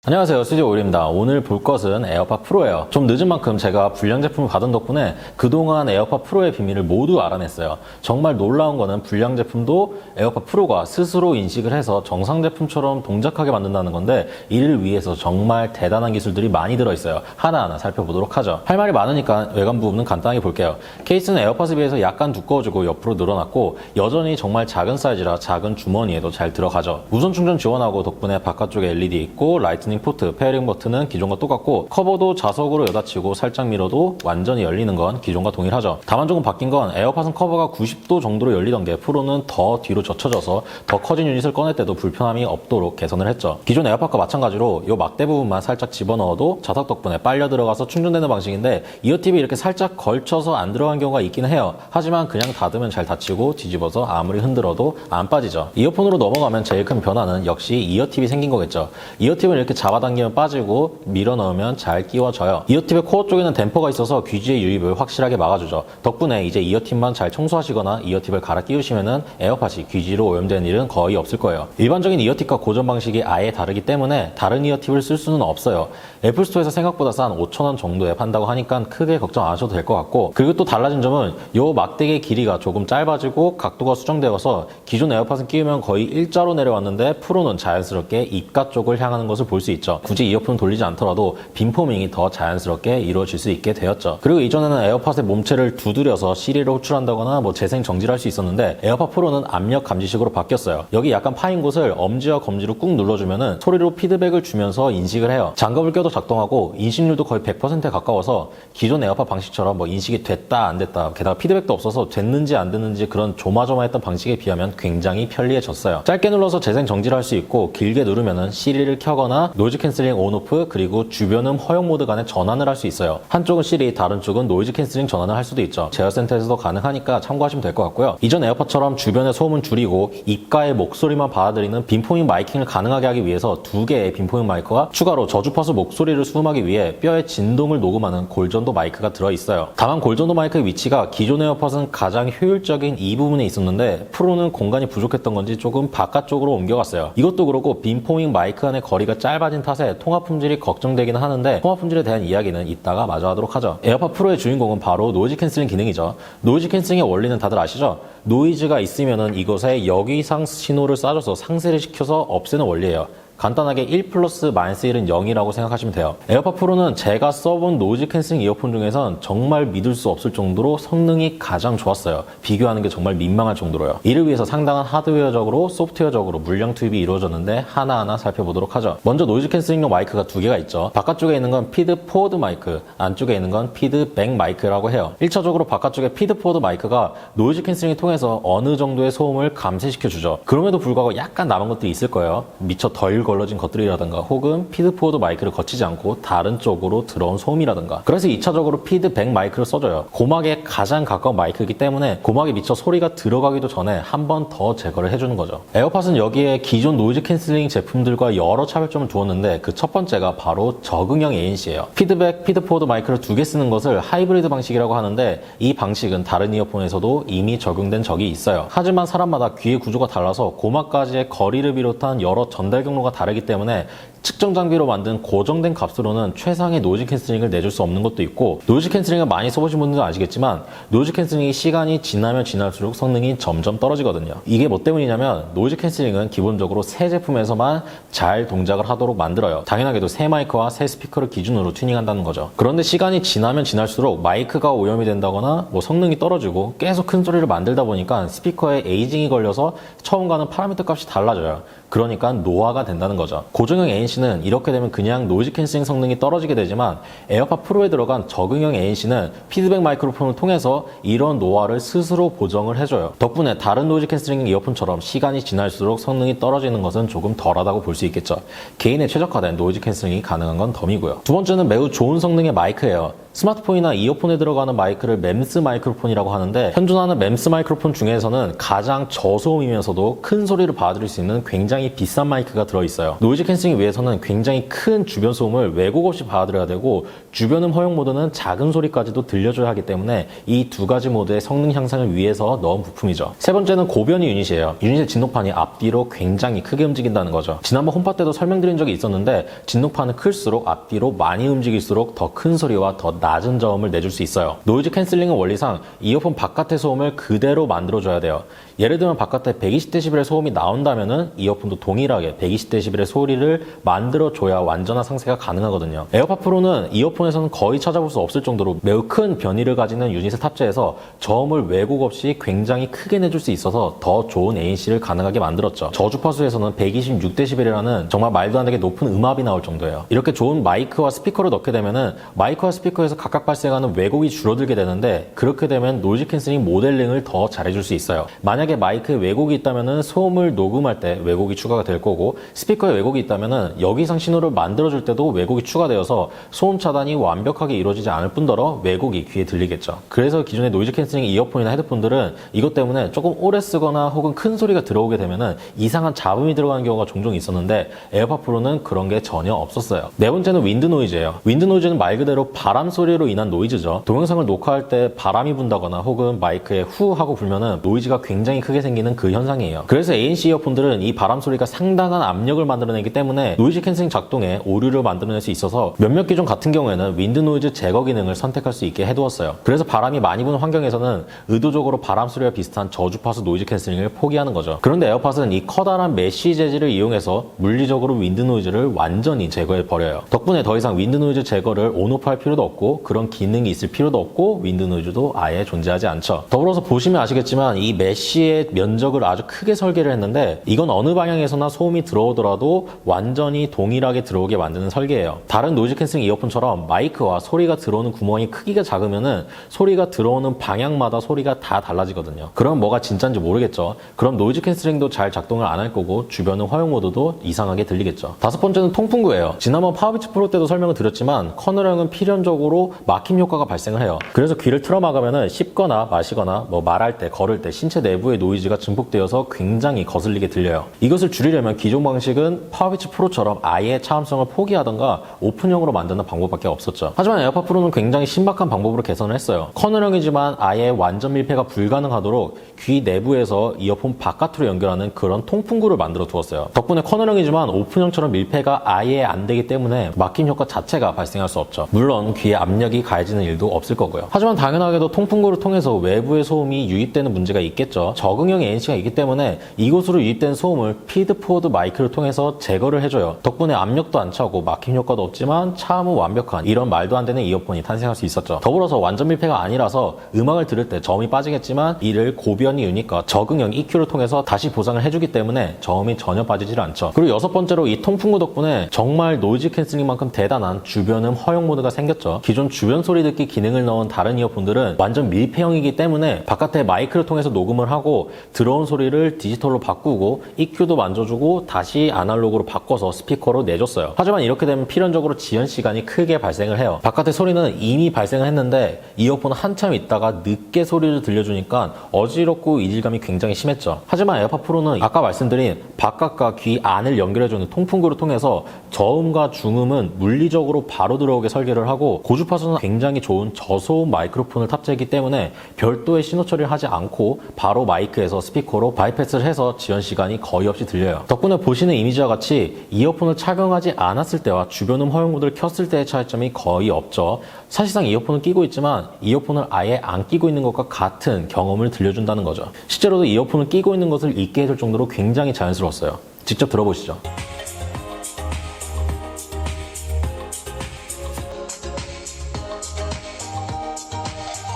안녕하세요, 스튜디오 오일입니다. 오늘 볼 것은 에어팟 프로예요. 좀 늦은 만큼 제가 불량 제품을 받은 덕분에 그동안 에어팟 프로의 비밀을 모두 알아냈어요. 정말 놀라운 거는 불량 제품도 에어팟 프로가 스스로 인식을 해서 정상 제품처럼 동작하게 만든다는 건데, 이를 위해서 정말 대단한 기술들이 많이 들어있어요. 하나하나 살펴보도록 하죠. 할 말이 많으니까 외관 부분은 간단하게 볼게요. 케이스는 에어팟에 비해서 약간 두꺼워지고 옆으로 늘어났고, 여전히 정말 작은 사이즈라 작은 주머니에도 잘 들어가죠. 무선 충전 지원하고 덕분에 바깥쪽에 LED 있고, 라이트닝 포트, 페어링 버튼은 기존과 똑같고, 커버도 자석으로 여닫히고 살짝 밀어도 완전히 열리는 건 기존과 동일하죠. 다만 조금 바뀐 건 에어팟은 커버가 90도 정도로 열리던 게 프로는 더 뒤로 젖혀져서 더 커진 유닛을 꺼낼 때도 불편함이 없도록 개선을 했죠. 기존 에어팟과 마찬가지로 이 막대 부분만 살짝 집어넣어도 자석 덕분에 빨려 들어가서 충전되는 방식인데, 이어팁이 이렇게 살짝 걸쳐서 안 들어간 경우가 있긴 해요. 하지만 그냥 닫으면 잘 닫히고 뒤집어서 아무리 흔들어도 안 빠지죠. 이어폰으로 넘어가면 제일 큰 변화는 역시 이어팁이 생긴 거겠죠. 이어팁을 이렇게 잡아당기면 빠지고 밀어 넣으면 잘 끼워져요. 이어팁의 코어 쪽에는 댐퍼가 있어서 귀지의 유입을 확실하게 막아주죠. 덕분에 이제 이어팁만 잘 청소하시거나 이어팁을 갈아 끼우시면은 에어팟이 귀지로 오염되는 일은 거의 없을 거예요. 일반적인 이어팁과 고정 방식이 아예 다르기 때문에 다른 이어팁을 쓸 수는 없어요. 애플스토어에서 생각보다 싼 5,000원 정도에 판다고 하니까 크게 걱정 안 하셔도 될 것 같고, 그리고 또 달라진 점은 요 막대기의 길이가 조금 짧아지고 각도가 수정되어서 기존 에어팟은 끼우면 거의 일자로 내려왔는데, 프로는 자연스럽게 입가 쪽을 향하는 것을 볼 수 있죠. 굳이 이어폰을 돌리지 않더라도 빔포밍이 더 자연스럽게 이루어질 수 있게 되었죠. 그리고 이전에는 에어팟의 몸체를 두드려서 시리를 호출한다거나 재생 정지를 할 수 있었는데, 에어팟 프로는 압력 감지식으로 바뀌었어요. 여기 약간 파인 곳을 엄지와 검지로 꾹 눌러주면은 소리로 피드백을 주면서 인식을 해요. 장갑을 껴도 작동하고 인식률도 거의 100%에 가까워서 기존 에어팟 방식처럼 인식이 됐다 안 됐다, 게다가 피드백도 없어서 됐는지 안 됐는지 그런 조마조마했던 방식에 비하면 굉장히 편리해졌어요. 짧게 눌러서 재생 정지를 할 수 있고, 길게 누르면은 시리를 켜거나 노이즈 캔슬링 온오프, 그리고 주변음 허용 모드 간에 전환을 할 수 있어요. 한쪽은 시리, 다른 쪽은 노이즈 캔슬링 전환을 할 수도 있죠. 제어센터에서도 가능하니까 참고하시면 될 것 같고요. 이전 에어팟처럼 주변의 소음은 줄이고 입가의 목소리만 받아들이는 빔포밍 마이킹을 가능하게 하기 위해서 두 개의 빔포밍 마이크와 추가로 저주파수 목소리를 수음하기 위해 뼈의 진동을 녹음하는 골전도 마이크가 들어있어요. 다만 골전도 마이크의 위치가 기존 에어팟은 가장 효율적인 이 부분에 있었는데, 프로는 공간이 부족했던 건지 조금 바깥쪽으로 옮겨갔어요. 이것도 그렇고 빔포밍 마이크 간의 거리가 짧아진 탓에 통화 품질이 걱정되기는 하는데, 통화 품질에 대한 이야기는 이따가 마저 하도록 하죠. 에어팟 프로의 주인공은 바로 노이즈 캔슬링 기능이죠. 노이즈 캔슬링의 원리는 다들 아시죠? 노이즈가 있으면은 이것에 역이상 신호를 쏴줘서 상쇄를 시켜서 없애는 원리예요. 간단하게 1 플러스 -1은 0이라고 생각하시면 돼요. 에어팟 프로는 제가 써본 노이즈 캔슬링 이어폰 중에선 정말 믿을 수 없을 정도로 성능이 가장 좋았어요. 비교하는 게 정말 민망할 정도로요. 이를 위해서 상당한 하드웨어적으로 소프트웨어적으로 물량 투입이 이루어졌는데, 하나하나 살펴보도록 하죠. 먼저 노이즈 캔슬링용 마이크가 두 개가 있죠. 바깥쪽에 있는 건 피드 포워드 마이크, 안쪽에 있는 건 피드 백 마이크라고 해요. 1차적으로 바깥쪽에 피드 포워드 마이크가 노이즈 캔슬링을 통해서 어느 정도의 소음을 감쇄시켜주죠. 그럼에도 불구하고 약간 남은 것들이 있을 거예요. 미처 덜 걸러진 것들이라든가, 혹은 피드포워드 마이크를 거치지 않고 다른 쪽으로 들어온 소음이라든가. 그래서 2차적으로 피드백 마이크를 써줘요. 고막에 가장 가까운 마이크이기 때문에 고막에 미처 소리가 들어가기도 전에 한 번 더 제거를 해주는 거죠. 에어팟은 여기에 기존 노이즈 캔슬링 제품들과 여러 차별점을 두었는데, 그 첫 번째가 바로 적응형 ANC예요. 피드백, 피드포워드 마이크를 두 개 쓰는 것을 하이브리드 방식이라고 하는데, 이 방식은 다른 이어폰에서도 이미 적용된 적이 있어요. 하지만 사람마다 귀의 구조가 달라서 고막까지의 거리를 비롯한 여러 전달 경로가 다르기 때문에 측정 장비로 만든 고정된 값으로는 최상의 노이즈 캔슬링을 내줄 수 없는 것도 있고, 노이즈 캔슬링을 많이 써보신 분들은 아시겠지만, 노이즈 캔슬링이 시간이 지나면 지날수록 성능이 점점 떨어지거든요. 이게 뭐 때문이냐면, 노이즈 캔슬링은 기본적으로 새 제품에서만 잘 동작을 하도록 만들어요. 당연하게도 새 마이크와 새 스피커를 기준으로 튜닝한다는 거죠. 그런데 시간이 지나면 지날수록 마이크가 오염이 된다거나 성능이 떨어지고 계속 큰 소리를 만들다 보니까 스피커에 에이징이 걸려서 처음 가는 파라미터 값이 달라져요. 그러니까 노화가 된다는 거죠. 고정형 ANC는 이렇게 되면 그냥 노이즈 캔슬링 성능이 떨어지게 되지만, 에어팟 프로에 들어간 적응형 ANC는 피드백 마이크로폰을 통해서 이런 노화를 스스로 보정을 해줘요. 덕분에 다른 노이즈 캔슬링 이어폰처럼 시간이 지날수록 성능이 떨어지는 것은 조금 덜하다고 볼 수 있겠죠. 개인에 최적화된 노이즈 캔슬링이 가능한 건 덤이고요. 두 번째는 매우 좋은 성능의 마이크예요. 스마트폰이나 이어폰에 들어가는 마이크를 멤스 마이크로폰이라고 하는데 현존하는 멤스 마이크로폰 중에서는 가장 저소음이면서도 큰 소리를 받아들일 수 있는 굉장히 비싼 마이크가 들어있어요. 노이즈 캔슬링을 위해서는 굉장히 큰 주변 소음을 왜곡 없이 받아들여야 되고 주변음 허용 모드는 작은 소리까지도 들려줘야 하기 때문에 이 두 가지 모드의 성능 향상을 위해서 넣은 부품이죠. 세 번째는 고변이 유닛이에요. 유닛의 진동판이 앞뒤로 굉장히 크게 움직인다는 거죠. 지난번 홈파 때도 설명드린 적이 있었는데 진동판은 클수록 앞뒤로 많이 움직일수록 더 큰 소리와 더 낮은 저음을 내줄 수 있어요. 노이즈 캔슬링은 원리상 이어폰 바깥의 소음을 그대로 만들어줘야 돼요. 예를 들면 바깥에 120dB의 소음이 나온다면은 이어폰도 동일하게 120dB의 소리를 만들어줘야 완전한 상쇄가 가능하거든요. 에어팟 프로는 이어폰에서는 거의 찾아볼 수 없을 정도로 매우 큰 변이를 가지는 유닛을 탑재해서 저음을 왜곡 없이 굉장히 크게 내줄 수 있어서 더 좋은 ANC를 가능하게 만들었죠. 저주파수에서는 126dB라는 정말 말도 안 되게 높은 음압이 나올 정도예요. 이렇게 좋은 마이크와 스피커를 넣게 되면은 마이크와 스피커에서 각각 발생하는 왜곡이 줄어들게 되는데 그렇게 되면 노이즈 캔슬링 모델링을 더 잘해줄 수 있어요. 만약에 마이크에 왜곡이 있다면은 소음을 녹음할 때 왜곡이 추가가 될 거고 스피커에 왜곡이 있다면은 여기상 신호를 만들어줄 때도 왜곡이 추가되어서 소음 차단이 완벽하게 이루어지지 않을 뿐더러 왜곡이 귀에 들리겠죠. 그래서 기존의 노이즈 캔슬링 이어폰이나 헤드폰들은 이것 때문에 조금 오래 쓰거나 혹은 큰 소리가 들어오게 되면은 이상한 잡음이 들어가는 경우가 종종 있었는데 에어팟 프로는 그런 게 전혀 없었어요. 네 번째는 윈드 노이즈예요. 윈드 노이즈는 말 그대로 바람 소리로 인한 노이즈죠. 동영상을 녹화할 때 바람이 분다거나 혹은 마이크에 후 하고 불면은 노이즈가 굉장히 크게 생기는 그 현상이에요. 그래서 ANC 이어폰들은 이 바람 소리가 상당한 압력을 만들어내기 때문에 노이즈 캔슬링 작동에 오류를 만들어낼 수 있어서 몇몇 기종 같은 경우에는 윈드 노이즈 제거 기능을 선택할 수 있게 해두었어요. 그래서 바람이 많이 부는 환경에서는 의도적으로 바람 소리와 비슷한 저주파수 노이즈 캔슬링을 포기하는 거죠. 그런데 에어팟은 이 커다란 메쉬 재질을 이용해서 물리적으로 윈드 노이즈를 완전히 제거해 버려요. 덕분에 더 이상 윈드 노이즈 제거를 온오프 할 필요도 없고 그런 기능이 있을 필요도 없고 윈드 노이즈도 아예 존재하지 않죠. 더불어서 보시면 아시겠지만 이 메쉬의 면적을 아주 크게 설계를 했는데 이건 어느 방향에서나 소음이 들어오더라도 완전히 동일하게 들어오게 만드는 설계예요. 다른 노이즈 캔슬링 이어폰처럼 마이크와 소리가 들어오는 구멍이 크기가 작으면은 소리가 들어오는 방향마다 소리가 다 달라지거든요. 그럼 뭐가 진짜인지 모르겠죠. 그럼 노이즈 캔슬링도 잘 작동을 안 할 거고 주변은 허용 모드도 이상하게 들리겠죠. 다섯 번째는 통풍구예요. 지난번 파워비치 프로 때도 설명을 드렸지만 커널형은 필연적으로 막힘 효과가 발생을 해요. 그래서 귀를 틀어막으면은 씹거나 마시거나 뭐 말할 때 걸을 때 신체 내부의 노이즈가 증폭되어서 굉장히 거슬리게 들려요. 이것을 줄이려면 기존 방식은 파워비치 프로처럼 아예 차음성을 포기하던가 오픈형으로 만드는 방법밖에 없었죠. 하지만 에어팟 프로는 굉장히 신박한 방법으로 개선을 했어요. 커널형이지만 아예 완전 밀폐가 불가능하도록 귀 내부에서 이어폰 바깥으로 연결하는 그런 통풍구를 만들어 두었어요. 덕분에 커널형이지만 오픈형처럼 밀폐가 아예 안 되기 때문에 막힘 효과 자체가 발생할 수 없죠. 물론 귀에 압력이 가해지는 일도 없을 거고요. 하지만 당연하게도 통풍구를 통해서 외부의 소음이 유입되는 문제가 있겠죠. 적응형 ANC가 있기 때문에 이곳으로 유입된 소음을 피드포워드 마이크를 통해서 제거를 해줘요. 덕분에 압력도 안 차고 막힘 효과도 없지만 차음은 완벽한 이런 말도 안 되는 이어폰이 탄생할 수 있었죠. 더불어서 완전 밀폐가 아니라서 음악을 들을 때 저음이 빠지겠지만 이를 고변이 유닛과 적응형 EQ를 통해서 다시 보상을 해주기 때문에 저음이 전혀 빠지질 않죠. 그리고 여섯 번째로 이 통풍구 덕분에 정말 노이즈 캔슬링만큼 대단한 주변음 허용 모드가 생겼죠. 기존 주변 소리 듣기 기능을 넣은 다른 이어폰들은 완전 밀폐형이기 때문에 바깥에 마이크를 통해서 녹음을 하고 들어온 소리를 디지털로 바꾸고 EQ도 만져주고 다시 아날로그로 바꿔서 스피커로 내줬어요. 하지만 이렇게 되면 필연적으로 지연 시간이 크게 발생을 해요. 바깥의 소리는 이미 발생을 했는데 이어폰은 한참 있다가 늦게 소리를 들려주니까 어지럽고 이질감이 굉장히 심했죠. 하지만 에어팟 프로는 아까 말씀드린 바깥과 귀 안을 연결해주는 통풍구를 통해서 저음과 중음은 물리적으로 바로 들어오게 설계를 하고 고주파수는 굉장히 좋은 저소음 마이크로폰을 탑재했기 때문에 별도의 신호 처리를 하지 않고 바로 마이크에서 스피커로 바이패스를 해서 지연 시간이 거의 없이 들려요. 덕분에 보시는 이미지와 같이 이어폰을 착용하지 않았을 때와 주변음 허용 모드를 켰을 때의 차이점이 거의 없죠. 사실상 이어폰을 끼고 있지만 이어폰을 아예 안 끼고 있는 것과 같은 경험을 들려준다는 거죠. 실제로도 이어폰을 끼고 있는 것을 잊게 해줄 정도로 굉장히 자연스러웠어요. 직접 들어보시죠.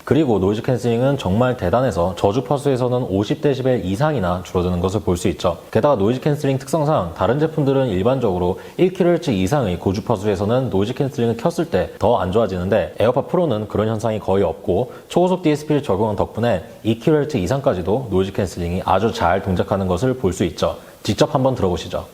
그리고 노이즈 캔슬링은 정말 대단해서 저주파수에서는 50dB 이상이나 줄어드는 것을 볼 수 있죠. 게다가 노이즈 캔슬링 특성상 다른 제품들은 일반적으로 1kHz 이상의 고주파수에서는 노이즈 캔슬링을 켰을 때 더 안 좋아지는데 에어팟 프로는 그런 현상이 거의 없고 초고속 DSP를 적용한 덕분에 2kHz 이상까지도 노이즈 캔슬링이 아주 잘 동작하는 것을 볼 수 있죠. 직접 한번 들어보시죠.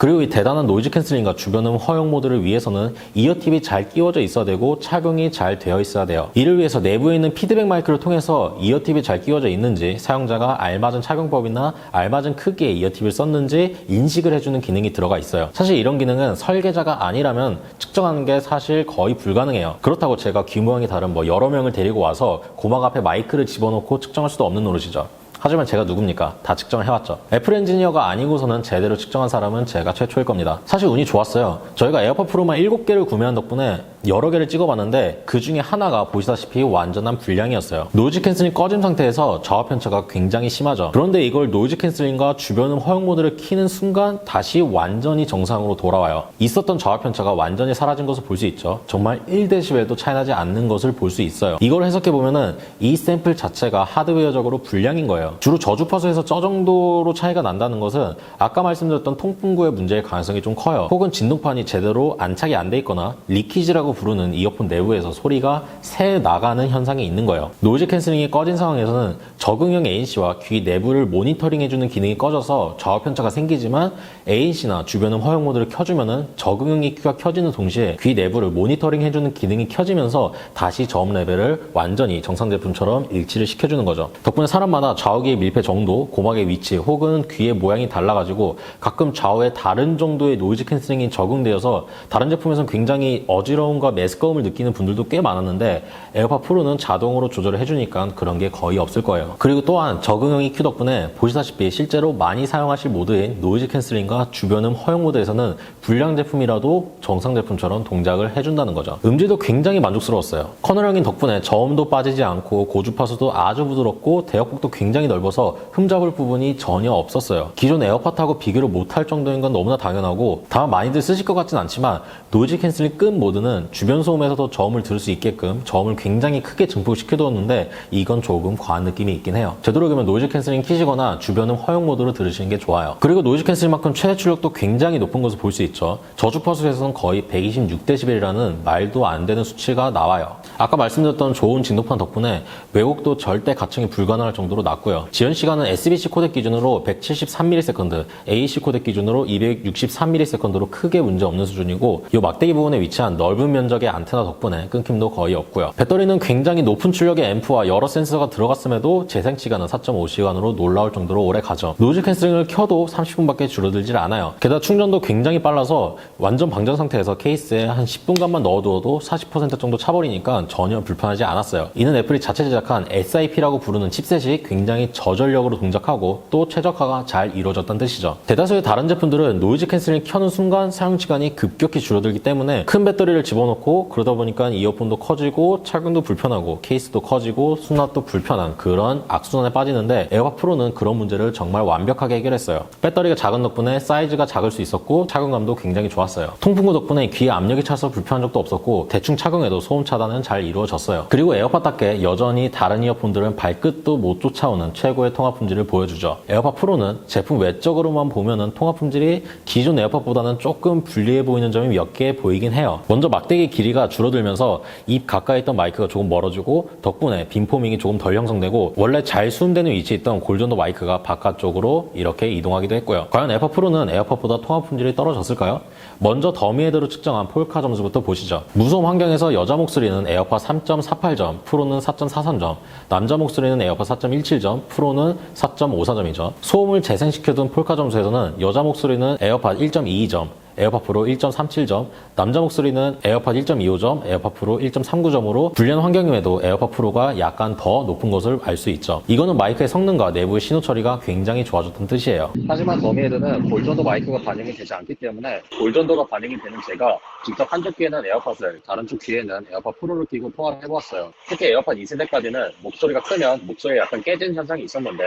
그리고 이 대단한 노이즈 캔슬링과 주변음 허용 모드를 위해서는 이어팁이 잘 끼워져 있어야 되고 착용이 잘 되어 있어야 돼요. 이를 위해서 내부에 있는 피드백 마이크를 통해서 이어팁이 잘 끼워져 있는지, 사용자가 알맞은 착용법이나 알맞은 크기의 이어팁을 썼는지 인식을 해주는 기능이 들어가 있어요. 사실 이런 기능은 설계자가 아니라면 측정하는 게 사실 거의 불가능해요. 그렇다고 제가 귀 모양이 다른 여러 명을 데리고 와서 고막 앞에 마이크를 집어넣고 측정할 수도 없는 노릇이죠. 하지만 제가 누굽니까? 다 측정을 해왔죠. 애플 엔지니어가 아니고서는 제대로 측정한 사람은 제가 최초일 겁니다. 사실 운이 좋았어요. 저희가 에어팟 프로만 7개를 구매한 덕분에 여러 개를 찍어봤는데 그 중에 하나가 보시다시피 완전한 불량이었어요. 노이즈 캔슬링 꺼진 상태에서 저하 편차가 굉장히 심하죠. 그런데 이걸 노이즈 캔슬링과 주변음 허용 모드를 키는 순간 다시 완전히 정상으로 돌아와요. 있었던 저하 편차가 완전히 사라진 것을 볼 수 있죠. 정말 1dB도 차이 나지 않는 것을 볼 수 있어요. 이걸 해석해보면은 이 샘플 자체가 하드웨어적으로 불량인 거예요. 주로 저주파수에서 저 정도로 차이가 난다는 것은 아까 말씀드렸던 통풍구의 문제일 가능성이 좀 커요. 혹은 진동판이 제대로 안착이 안 돼 있거나 리키지라고 부르는 이어폰 내부에서 소리가 새 나가는 현상이 있는 거예요. 노이즈 캔슬링이 꺼진 상황에서는 적응형 ANC와 귀 내부를 모니터링해주는 기능이 꺼져서 저하 편차가 생기지만 ANC나 주변음 허용 모드를 켜주면은 적응형 EQ가 켜지는 동시에 귀 내부를 모니터링해주는 기능이 켜지면서 다시 저음 레벨을 완전히 정상 제품처럼 일치를 시켜주는 거죠. 덕분에 사람마다 좌우기의 밀폐 정도, 고막의 위치 혹은 귀의 모양이 달라가지고 가끔 좌우에 다른 정도의 노이즈 캔슬링이 적응되어서 다른 제품에서는 굉장히 어지러움과 매스꺼움을 느끼는 분들도 꽤 많았는데 에어팟 프로는 자동으로 조절을 해주니까 그런 게 거의 없을 거예요. 그리고 또한 적응형 EQ 덕분에 보시다시피 실제로 많이 사용하실 모드인 노이즈 캔슬링과 주변음 허용 모드에서는 불량 제품이라도 정상 제품처럼 동작을 해준다는 거죠. 음질도 굉장히 만족스러웠어요. 커널형인 덕분에 저음도 빠지지 않고 고주파수도 아주 부드럽고 대역폭도 굉장히 넓어서 흠잡을 부분이 전혀 없었어요. 기존 에어팟하고 비교를 못할 정도인 건 너무나 당연하고 다만 많이들 쓰실 것 같진 않지만 노이즈 캔슬링 끈 모드는 주변 소음에서도 저음을 들을 수 있게끔 저음을 굉장히 크게 증폭시켜두었는데 이건 조금 과한 느낌이 있긴 해요. 되도록이면 노이즈 캔슬링 키시거나 주변음 허용 모드로 들으시는 게 좋아요. 그리고 노이즈 캔슬링만큼 최대 출력도 굉장히 높은 것을 볼 수 있죠. 저주파수에서는 거의 126dB이라는 말도 안 되는 수치가 나와요. 아까 말씀드렸던 좋은 진동판 덕분에 왜곡도 절대 가층이 불가능할 정도로 낮고요. 지연 시간은 SBC 코덱 기준으로 173ms, AAC 코덱 기준으로 263ms로 크게 문제 없는 수준이고 이 막대기 부분에 위치한 넓은 면적의 안테나 덕분에 끊김도 거의 없고요. 배터리는 굉장히 높은 출력의 앰프와 여러 센서가 들어갔음에도 재생 시간은 4.5시간으로 놀라울 정도로 오래 가죠. 노이즈 캔슬링을 켜도 30분밖에 줄어들질 않아요. 게다가 충전도 굉장히 빨라서 완전 방전 상태에서 케이스에 한 10분간만 넣어두어도 40% 정도 차버리니까 전혀 불편하지 않았어요. 이는 애플이 자체 제작한 SIP라고 부르는 칩셋이 굉장히 저전력으로 동작하고 또 최적화가 잘 이루어졌다는 뜻이죠. 대다수의 다른 제품들은 노이즈 캔슬링 켜는 순간 사용시간이 급격히 줄어들기 때문에 큰 배터리를 집어넣고 그러다 보니까 이어폰도 커지고 착용도 불편하고 케이스도 커지고 수납도 불편한 그런 악순환에 빠지는데 에어팟 프로는 그런 문제를 정말 완벽하게 해결했어요. 배터리가 작은 덕분에 사이즈가 작을 수 있었고 착용감도 굉장히 좋았어요. 통풍구 덕분에 귀에 압력이 차서 불편한 적도 없었고 대충 착용해도 소음 차단은 잘 이루어졌어요. 그리고 에어팟답게 여전히 다른 이어폰들은 발끝도 못 쫓아오는 최고의 통화 품질을 보여주죠. 에어팟 프로는 제품 외적으로만 보면은 통화 품질이 기존 에어팟보다는 조금 불리해 보이는 점이 몇 개 보이긴 해요. 먼저 막대기 길이가 줄어들면서 입 가까이 있던 마이크가 조금 멀어지고 덕분에 빔포밍이 조금 덜 형성되고 원래 잘 수음되는 위치에 있던 골전도 마이크가 바깥쪽으로 이렇게 이동하기도 했고요. 과연 에어팟 프로는 에어팟보다 통화 품질이 떨어졌을까요? 먼저 더미 헤드로 측정한 폴카 점수부터 보시죠. 무소음 환경에서 여자 목소리는 에어팟 3.48점, 프로는 4.43점, 남자 목소리는 에어팟 4.17점, 프로는 4.54점이죠. 소음을 재생시켜둔 폴카 점수에서는 여자 목소리는 에어팟 1.22점, 에어팟 프로 1.37점, 남자 목소리는 에어팟 1.25점, 에어팟 프로 1.39점으로 불리한 환경임에도 에어팟 프로가 약간 더 높은 것을 알 수 있죠. 이거는 마이크의 성능과 내부의 신호 처리가 굉장히 좋아졌다는 뜻이에요. 하지만 더미헤드는 골전도 마이크가 반영이 되지 않기 때문에 골전도가 반영이 되는 제가 직접 한쪽 귀에는 에어팟을, 다른 쪽 귀에는 에어팟 프로를 끼고 통화를 해보았어요. 특히 에어팟 2세대까지는 목소리가 크면 목소리에 약간 깨지는 현상이 있었는데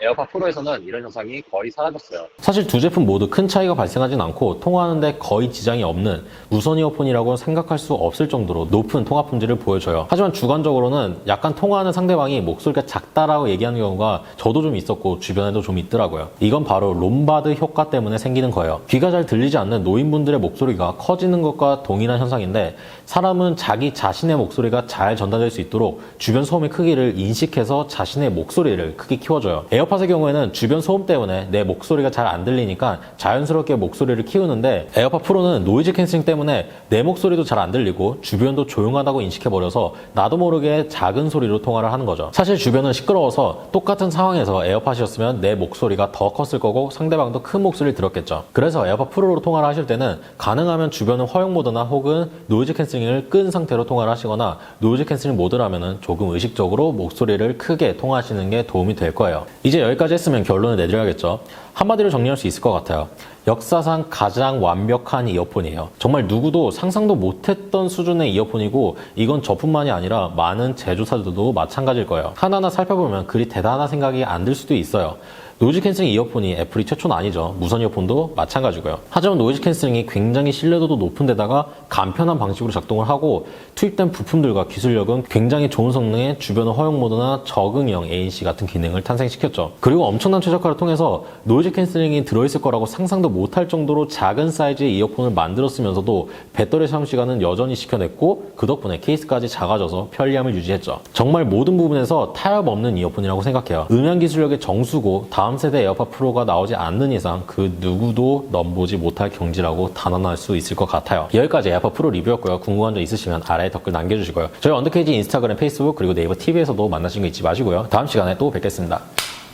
에어팟 프로에서는 이런 현상이 거의 사라졌어요. 사실 두 제품 모두 큰 차이가 발생하진 않고 통화하는데 거의 지장이 없는 무선 이어폰이라고 생각할 수 없을 정도로 높은 통화 품질을 보여줘요. 하지만 주관적으로는 약간 통화하는 상대방이 목소리가 작다라고 얘기하는 경우가 저도 좀 있었고 주변에도 좀 있더라고요. 이건 바로 롬바드 효과 때문에 생기는 거예요. 귀가 잘 들리지 않는 노인분들의 목소리가 커지는 것과 동일한 현상인데 사람은 자기 자신의 목소리가 잘 전달될 수 있도록 주변 소음의 크기를 인식해서 자신의 목소리를 크게 키워줘요. 에어팟 에어팟의 경우에는 주변 소음 때문에 내 목소리가 잘 안 들리니까 자연스럽게 목소리를 키우는데, 에어팟 프로는 노이즈 캔슬링 때문에 내 목소리도 잘 안 들리고 주변도 조용하다고 인식해버려서 나도 모르게 작은 소리로 통화를 하는 거죠. 사실 주변은 시끄러워서 똑같은 상황에서 에어팟이었으면 내 목소리가 더 컸을 거고 상대방도 큰 목소리를 들었겠죠. 그래서 에어팟 프로로 통화를 하실 때는 가능하면 주변은 허용 모드나 혹은 노이즈 캔슬링을 끈 상태로 통화를 하시거나, 노이즈 캔슬링 모드라면 조금 의식적으로 목소리를 크게 통화하시는 게 도움이 될 거예요. 이제 여기까지 했으면 결론을 내드려야겠죠. 한마디로 정리할 수 있을 것 같아요. 역사상 가장 완벽한 이어폰이에요. 정말 누구도 상상도 못했던 수준의 이어폰이고, 이건 저뿐만이 아니라 많은 제조사들도 마찬가지일 거예요. 하나하나 살펴보면 그리 대단한 생각이 안 들 수도 있어요. 노이즈 캔슬링 이어폰이 애플이 최초는 아니죠. 무선 이어폰도 마찬가지고요. 하지만 노이즈 캔슬링이 굉장히 신뢰도도 높은 데다가 간편한 방식으로 작동을 하고, 투입된 부품들과 기술력은 굉장히 좋은 성능의 주변 허용 모드나 적응형 ANC 같은 기능을 탄생시켰죠. 그리고 엄청난 최적화를 통해서 노이즈 캔슬링이 들어있을 거라고 상상도 못할 정도로 작은 사이즈의 이어폰을 만들었으면서도 배터리 사용 시간은 여전히 지켜냈고, 그 덕분에 케이스까지 작아져서 편리함을 유지했죠. 정말 모든 부분에서 타협 없는 이어폰이라고 생각해요. 음향 기술력의 정수고, 다음 세대 에어팟 프로가 나오지 않는 이상 그 누구도 넘보지 못할 경지라고 단언할 수 있을 것 같아요. 여기까지 에어팟 프로 리뷰였고요. 궁금한 점 있으시면 아래에 댓글 남겨주시고요. 저희 언더케이지 인스타그램, 페이스북, 그리고 네이버 TV에서도 만나시는 거 잊지 마시고요. 다음 시간에 또 뵙겠습니다.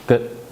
끝.